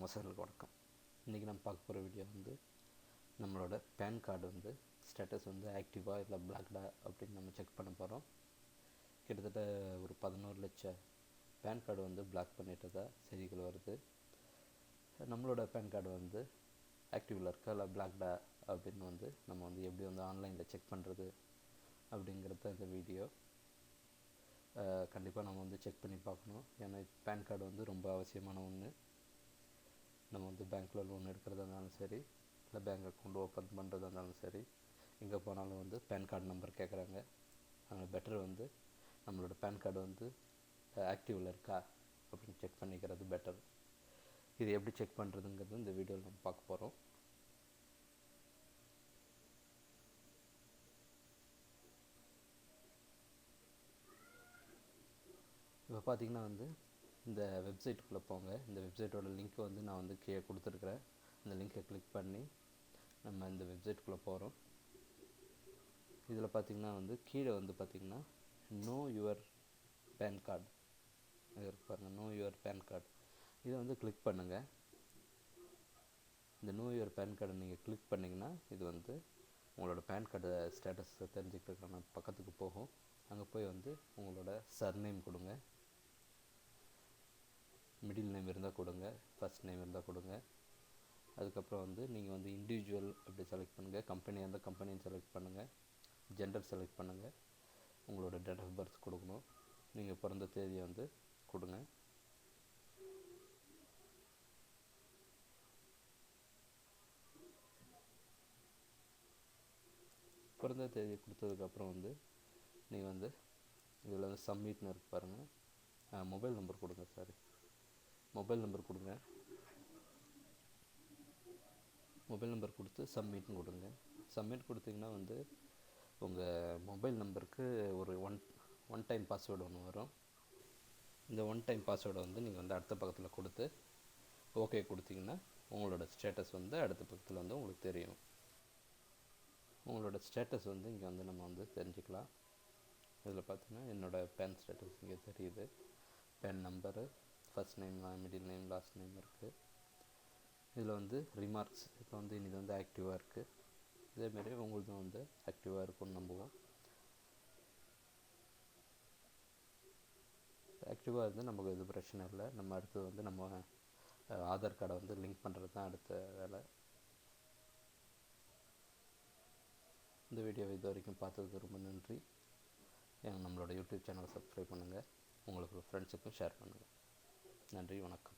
வாசகர்களுக்கு வணக்கம். இன்றைக்கி நம்ம பார்க்க போகிற வீடியோ வந்து நம்மளோட பேன் கார்டு வந்து ஸ்டேட்டஸ் வந்து ஆக்டிவாக இல்லை பிளாக்டா அப்படின்னு நம்ம செக் பண்ண போகிறோம். கிட்டத்தட்ட ஒரு 11 லட்சம் பேன் கார்டு வந்து பிளாக் பண்ணிட்டதா செய்திகள் வருது. நம்மளோட பேன் கார்டு வந்து ஆக்டிவில் இருக்கா இல்லை பிளாக்டா அப்படின்னு வந்து நம்ம வந்து எப்படி வந்து ஆன்லைனில் செக் பண்ணுறது அப்படிங்கிறது இந்த வீடியோ. கண்டிப்பாக நம்ம வந்து செக் பண்ணி பார்க்கணும். ஏன்னா பேன் கார்டு வந்து ரொம்ப அவசியமான ஒன்று. நம்ம வந்து பேங்க்கில் லோன் எடுக்கிறதா இருந்தாலும் சரி, இல்லை பேங்க் அக்கௌண்ட் ஓப்பன் பண்ணுறதா இருந்தாலும் சரி, எங்கே போனாலும் வந்து பேன் கார்டு நம்பர் கேட்குறாங்க. அதனால் பெட்டர் வந்து நம்மளோட பேன் கார்டு வந்து ஆக்டிவில் இருக்கா அப்படின்னு செக் பண்ணிக்கிறது பெட்டர். இது எப்படி செக் பண்ணுறதுங்கிறது இந்த வீடியோவில் நம்ம பார்க்க போகிறோம். இப்போ பார்த்திங்கன்னா வந்து இந்த வெப்சைட்டுக்குள்ளே போங்க. இந்த வெப்சைட்டோட லிங்க்கை வந்து நான் வந்து கீழே கொடுத்துருக்குறேன். அந்த லிங்க்கை கிளிக் பண்ணி நம்ம இந்த வெப்சைட்டுக்குள்ளே போகிறோம். இதில் பார்த்திங்கன்னா வந்து கீழே வந்து பார்த்திங்கன்னா நோ யுவர் பேன் கார்டு இருக்கு பாருங்கள், நோ யுவர் பேன் கார்டு. இதை வந்து கிளிக் பண்ணுங்கள். இந்த நோ யுவர் பேன் கார்டை நீங்கள் கிளிக் பண்ணிங்கன்னா இது வந்து உங்களோட பேன் கார்டு ஸ்டேட்டஸ் தெரிஞ்சுக்கிறதுக்கான பக்கத்துக்கு போகும். அங்கே போய் வந்து உங்களோட சர்நேம் கொடுங்க, மிடில் நேம் இருந்தால் கொடுங்க, ஃபர்ஸ்ட் நேம் இருந்தால் கொடுங்க. அதுக்கப்புறம் வந்து நீங்கள் வந்து இண்டிவிஜுவல் அப்படி செலக்ட் பண்ணுங்கள், கம்பெனியாக இருந்தால் கம்பெனின்னு செலக்ட் பண்ணுங்கள், ஜெண்டர் செலக்ட் பண்ணுங்கள், உங்களோட டேட் ஆஃப் பர்த் கொடுக்கணும், நீங்கள் பிறந்த தேதியை வந்து கொடுங்க. பிறந்த தேதி கொடுத்ததுக்கப்புறம் வந்து நீங்கள் வந்து இதில் வந்து சப்மிட்னு இருக்கு பாருங்கள். மொபைல் நம்பர் கொடுங்க, மொபைல் நம்பர் கொடுங்க. மொபைல் நம்பர் கொடுத்து சப்மிட்னு கொடுங்க. சப்மிட் கொடுத்திங்கன்னா வந்து உங்கள் மொபைல் நம்பருக்கு ஒரு ஒன் டைம் பாஸ்வேர்டு ஒன்று வரும். இந்த ஒன் டைம் பாஸ்வேர்டை வந்து நீங்கள் வந்து அடுத்த பக்கத்தில் கொடுத்து ஓகே கொடுத்திங்கன்னா உங்களோட ஸ்டேட்டஸ் வந்து அடுத்த பக்கத்தில் வந்து உங்களுக்கு தெரியும். உங்களோட ஸ்டேட்டஸ் வந்து இங்கே வந்து நம்ம வந்து தெரிஞ்சுக்கலாம். இதில் பார்த்திங்கன்னா என்னோடய பேன் ஸ்டேட்டஸ் இங்கே தெரியுது. PAN number, first name, middle name, last name இருக்குது. இதில் வந்து ரிமார்க்ஸ் இப்போ வந்து இது வந்து ஆக்டிவாக இருக்குது. இதேமாரி உங்களுக்கும் வந்து ஆக்டிவாக இருக்கும்னு நம்புவோம். ஆக்டிவாக இருந்து நமக்கு எதுவும் பிரச்சனை இல்லை. நம்ம அடுத்தது வந்து நம்ம ஆதார் கார்டை வந்து லிங்க் பண்ணுறது தான் அடுத்த வேலை. இந்த வீடியோவை இது வரைக்கும் பார்த்ததுக்கு ரொம்ப நன்றி. நம்மளோட யூடியூப் சேனலை சப்ஸ்கிரைப் பண்ணுங்கள், உங்களுக்கு ஃப்ரெண்ட்ஸுக்கும் ஷேர் பண்ணுங்கள். நன்றி, வணக்கம்.